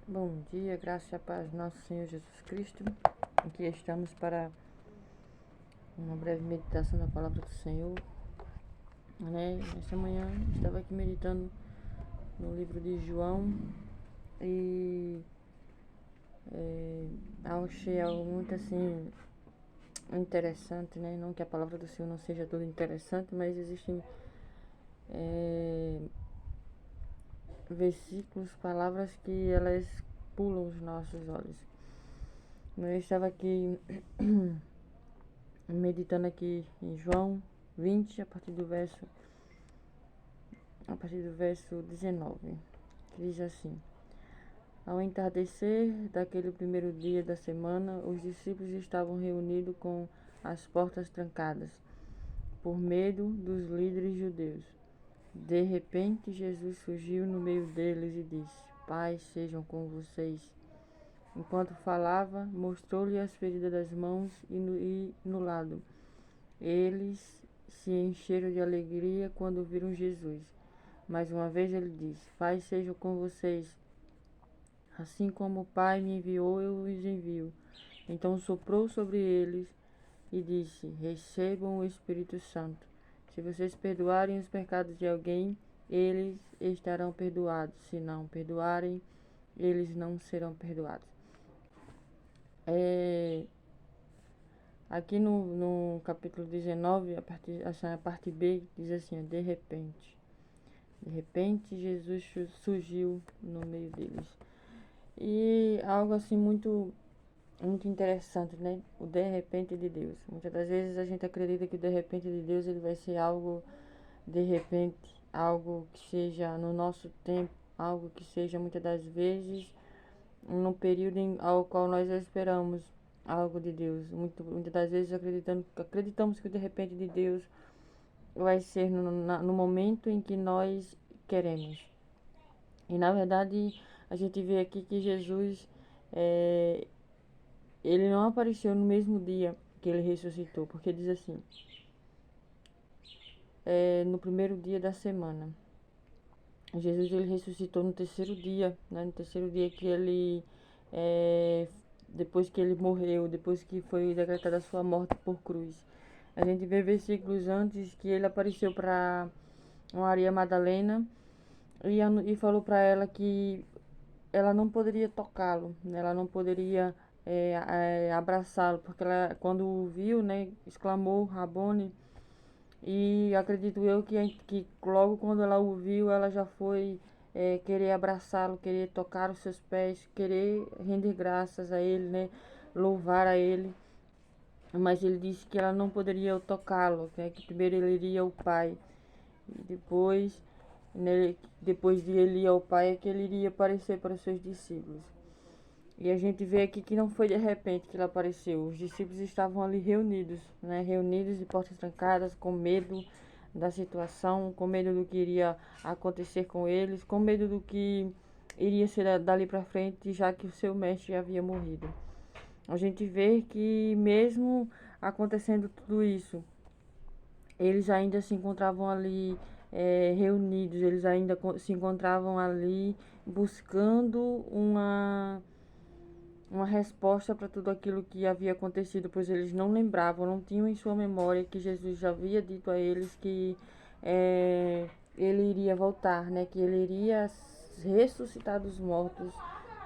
Bom dia, graça e a paz do nosso Senhor Jesus Cristo. Aqui estamos para uma breve meditação da palavra do Senhor. Esta manhã estava aqui meditando no livro de João e achei algo muito assim interessante, né? Não que a palavra do Senhor não seja toda interessante, mas existem versículos, palavras que elas pulam os nossos olhos. Eu estava aqui meditando aqui em João 20, a partir do verso 19, que diz assim: Ao entardecer daquele primeiro dia da semana, os discípulos estavam reunidos com as portas trancadas, por medo dos líderes judeus. De repente, Jesus surgiu no meio deles e disse: Paz sejam com vocês. Enquanto falava, mostrou-lhe as feridas das mãos e no lado. Eles se encheram de alegria quando viram Jesus. Mais uma vez ele disse: Paz seja com vocês. Assim como o Pai me enviou, eu os envio. Então soprou sobre eles e disse: Recebam o Espírito Santo. Se vocês perdoarem os pecados de alguém, eles estarão perdoados. Se não perdoarem, eles não serão perdoados. Aqui no capítulo 19, a parte B, diz assim: De repente. De repente, Jesus surgiu no meio deles. E algo assim muito interessante, né? O de repente de Deus. Muitas das vezes a gente acredita que o de repente de Deus ele vai ser algo de repente, algo que seja no nosso tempo, algo que seja muitas das vezes no período ao qual nós esperamos algo de Deus. Muitas das vezes acreditamos que o de repente de Deus vai ser no momento em que nós queremos. E na verdade a gente vê aqui que Jesus ele não apareceu no mesmo dia que ele ressuscitou, porque diz assim, no primeiro dia da semana. Jesus ele ressuscitou no terceiro dia, né? No terceiro dia que ele, depois que ele morreu, depois que foi decretada a sua morte por cruz. A gente vê versículos antes que ele apareceu para Maria Madalena e falou para ela que ela não poderia tocá-lo, né? Ela não poderia abraçá-lo, porque ela, quando o viu, né, exclamou Rabone. E acredito eu que logo quando ela o viu, ela já foi querer abraçá-lo, querer tocar os seus pés, querer render graças a ele, né? Louvar a ele. Mas ele disse que ela não poderia tocá-lo, né? Que primeiro ele iria ao Pai. E depois, depois de ele ir ao Pai, é que ele iria aparecer para os seus discípulos. E a gente vê aqui que não foi de repente que ele apareceu. Os discípulos estavam ali reunidos, né? Reunidos de portas trancadas, com medo da situação, com medo do que iria acontecer com eles, com medo do que iria ser dali para frente, já que o seu mestre havia morrido. A gente vê que mesmo acontecendo tudo isso, eles ainda se encontravam ali reunidos, eles ainda se encontravam ali buscando uma resposta para tudo aquilo que havia acontecido, pois eles não lembravam, não tinham em sua memória que Jesus já havia dito a eles que ele iria voltar, né? Que ele iria ressuscitar dos mortos,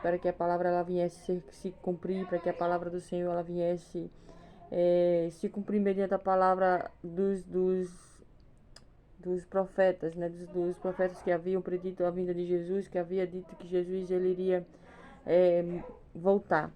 para que a palavra ela viesse se cumprir, para que a palavra do Senhor ela viesse se cumprir mediante a palavra dos profetas, né? Dos profetas que haviam predito a vinda de Jesus, que havia dito que Jesus ele iria voltar.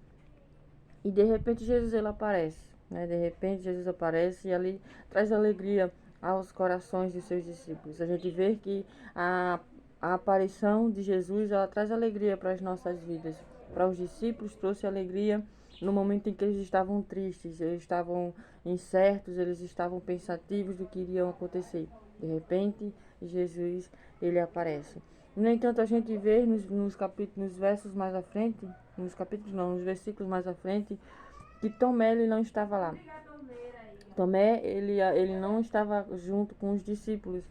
E de repente Jesus ele aparece, né? De repente Jesus aparece e ali traz alegria aos corações de seus discípulos. A gente vê que a aparição de Jesus ela traz alegria para as nossas vidas. Para os discípulos trouxe alegria no momento em que eles estavam tristes, eles estavam incertos, eles estavam pensativos do que iria acontecer. De repente Jesus ele aparece. No entanto, a gente vê nos versos mais à frente, nos versículos mais à frente, que Tomé ele não estava lá. Tomé ele não estava junto com os discípulos.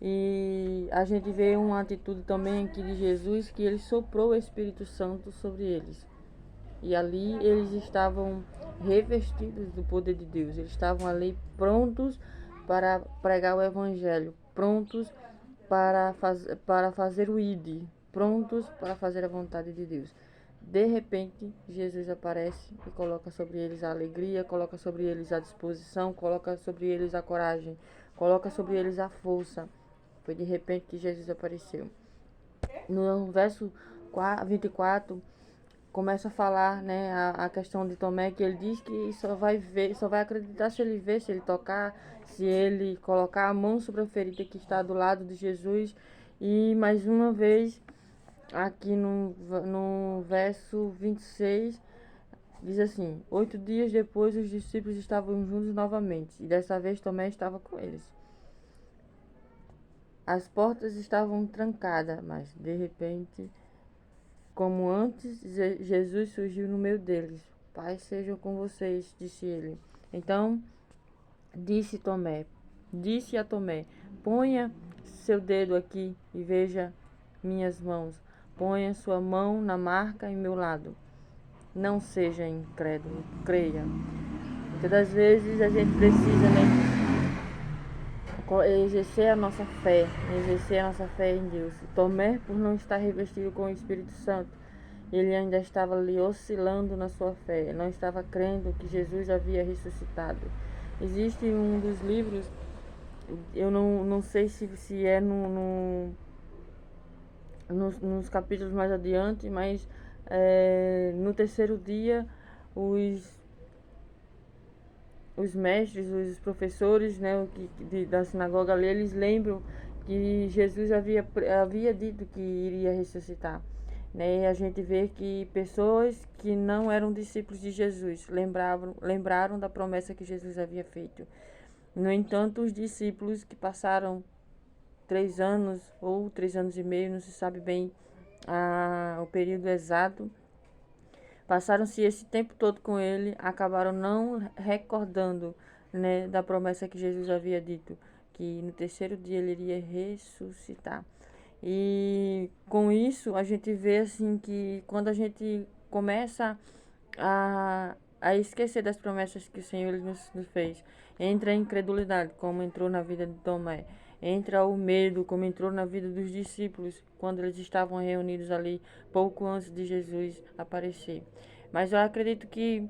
E a gente vê uma atitude também aqui de Jesus, que ele soprou o Espírito Santo sobre eles. E ali eles estavam revestidos do poder de Deus. Eles estavam ali prontos para pregar o Evangelho, prontos para fazer o ID, prontos para fazer a vontade de Deus. De repente, Jesus aparece e coloca sobre eles a alegria, coloca sobre eles a disposição, coloca sobre eles a coragem, coloca sobre eles a força. Foi de repente que Jesus apareceu. No verso 24, começa a falar, né, a questão de Tomé, que ele diz que só vai ver, só vai acreditar se ele ver, se ele tocar, se ele colocar a mão sobre a ferida que está do lado de Jesus. E mais uma vez, aqui no verso 26, diz assim: 8 dias depois os discípulos estavam juntos novamente, e dessa vez Tomé estava com eles. As portas estavam trancadas, mas de repente, como antes, Jesus surgiu no meio deles. Paz sejam com vocês, disse ele. Então disse a Tomé: ponha seu dedo aqui e veja minhas mãos. Ponha sua mão na marca em meu lado. Não seja incrédulo, creia. Muitas das vezes a gente precisa, né, exercer a nossa fé em Deus. Tomé, por não estar revestido com o Espírito Santo, ele ainda estava ali oscilando na sua fé, não estava crendo que Jesus havia ressuscitado. Existe um dos livros, eu não sei se é nos capítulos mais adiante, mas no terceiro dia os mestres, os professores, né, da sinagoga ali, eles lembram que Jesus havia dito que iria ressuscitar. Né? E a gente vê que pessoas que não eram discípulos de Jesus lembraram da promessa que Jesus havia feito. No entanto, os discípulos que passaram 3 anos ou 3 anos e meio, não se sabe bem o período exato, passaram-se esse tempo todo com ele, acabaram não recordando, né, da promessa que Jesus havia dito, que no terceiro dia ele iria ressuscitar. E com isso a gente vê assim que quando a gente começa a esquecer das promessas que o Senhor nos fez, entra a incredulidade, como entrou na vida de Tomé, entra o medo, como entrou na vida dos discípulos, quando eles estavam reunidos ali pouco antes de Jesus aparecer. Mas eu acredito que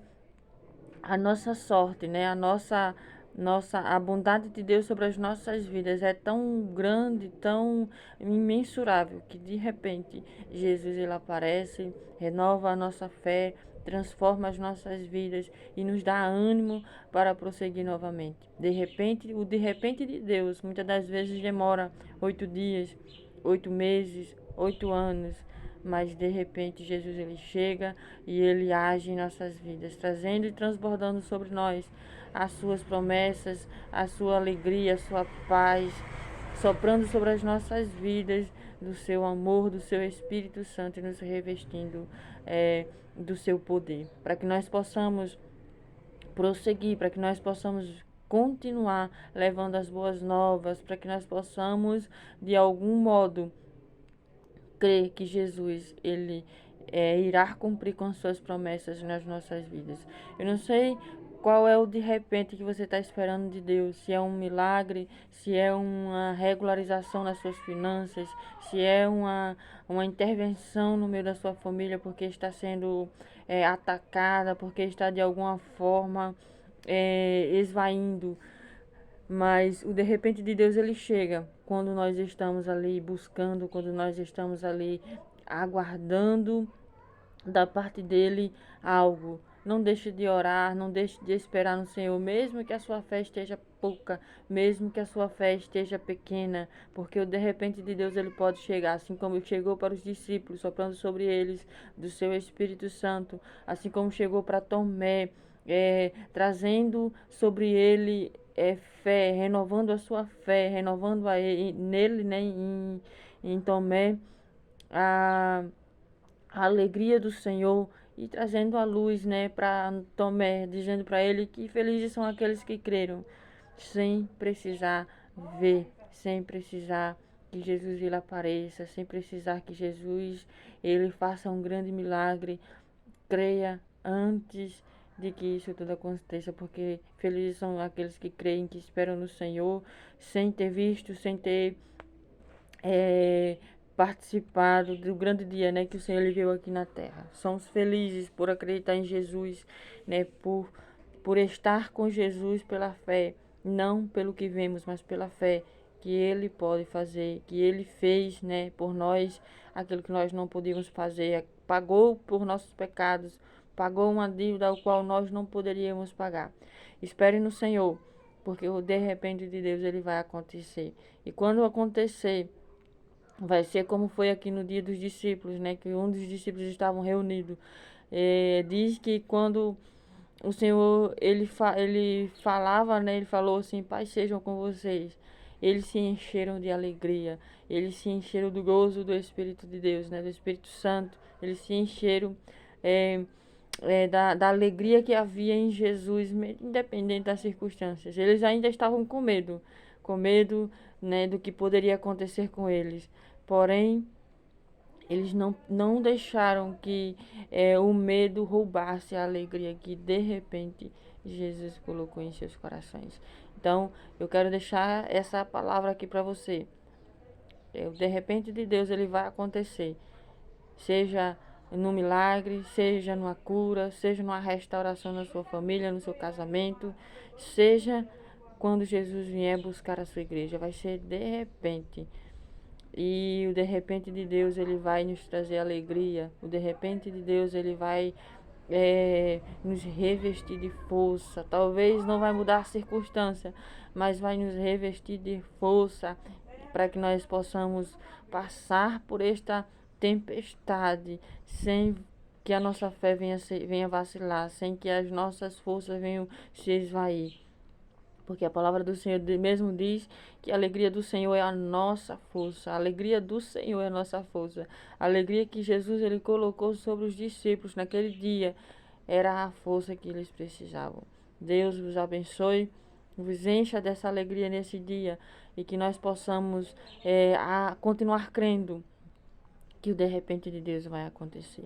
a nossa sorte, né, a bondade de Deus sobre as nossas vidas é tão grande, tão imensurável, que de repente Jesus ele aparece, renova a nossa fé, transforma as nossas vidas e nos dá ânimo para prosseguir novamente. De repente de Deus, muitas das vezes demora 8 dias, 8 meses, 8 anos, mas de repente Jesus ele chega e ele age em nossas vidas, trazendo e transbordando sobre nós as suas promessas, a sua alegria, a sua paz, soprando sobre as nossas vidas do seu amor, do seu Espírito Santo e nos revestindo do seu poder, para que nós possamos prosseguir, para que nós possamos continuar levando as boas novas, para que nós possamos de algum modo crer que Jesus ele irá cumprir com suas promessas nas nossas vidas. Eu não sei qual é o de repente que você está esperando de Deus, se é um milagre, se é uma regularização nas suas finanças, se é uma intervenção no meio da sua família porque está sendo atacada, porque está de alguma forma esvaindo. Mas o de repente de Deus ele chega quando nós estamos ali buscando, quando nós estamos ali aguardando da parte dele algo. Não deixe de orar, não deixe de esperar no Senhor, mesmo que a sua fé esteja pouca, mesmo que a sua fé esteja pequena, porque o de repente de Deus ele pode chegar, assim como chegou para os discípulos, soprando sobre eles do seu Espírito Santo, assim como chegou para Tomé, trazendo sobre ele fé, renovando a sua fé, renovando nele, né, em Tomé, a alegria do Senhor e trazendo a luz, né, para Tomé, dizendo para ele que felizes são aqueles que creram sem precisar ver. sem precisar que Jesus ele apareça, sem precisar que Jesus ele faça um grande milagre. Creia antes de que isso tudo aconteça, porque felizes são aqueles que creem, que esperam no Senhor, sem ter visto, sem ter participado do grande dia, né, que o Senhor ele veio aqui na terra. Somos felizes por acreditar em Jesus, né, por estar com Jesus pela fé, não pelo que vemos, mas pela fé que Ele pode fazer, que Ele fez, né, por nós aquilo que nós não podíamos fazer, pagou por nossos pecados, pagou uma dívida ao qual nós não poderíamos pagar. Espere no Senhor, porque o de repente de Deus ele vai acontecer. E quando acontecer, vai ser como foi aqui no dia dos discípulos, né? Que um dos discípulos estavam reunidos. Diz que quando o Senhor, ele falava, né? Ele falou assim, paz sejam com vocês. Eles se encheram de alegria. Eles se encheram do gozo do Espírito de Deus, né? Do Espírito Santo. Eles se encheram da alegria que havia em Jesus, independente das circunstâncias. Eles ainda estavam com medo, né, do que poderia acontecer com eles. Porém, eles não deixaram que o medo roubasse a alegria que de repente Jesus colocou em seus corações. Então, eu quero deixar essa palavra aqui para você. De repente de Deus ele vai acontecer. Seja no milagre, seja numa cura, seja numa restauração na sua família, no seu casamento, seja quando Jesus vier buscar a sua igreja. Vai ser de repente. E o de repente de Deus ele vai nos trazer alegria. O de repente de Deus ele vai nos revestir de força. Talvez não vai mudar a circunstância, mas vai nos revestir de força para que nós possamos passar por esta tempestade sem que a nossa fé venha vacilar, sem que as nossas forças venham se esvair. Porque a palavra do Senhor mesmo diz que a alegria do Senhor é a nossa força. A alegria do Senhor é a nossa força. A alegria que Jesus ele colocou sobre os discípulos naquele dia era a força que eles precisavam. Deus vos abençoe, vos encha dessa alegria nesse dia e que nós possamos continuar crendo que o de repente de Deus vai acontecer.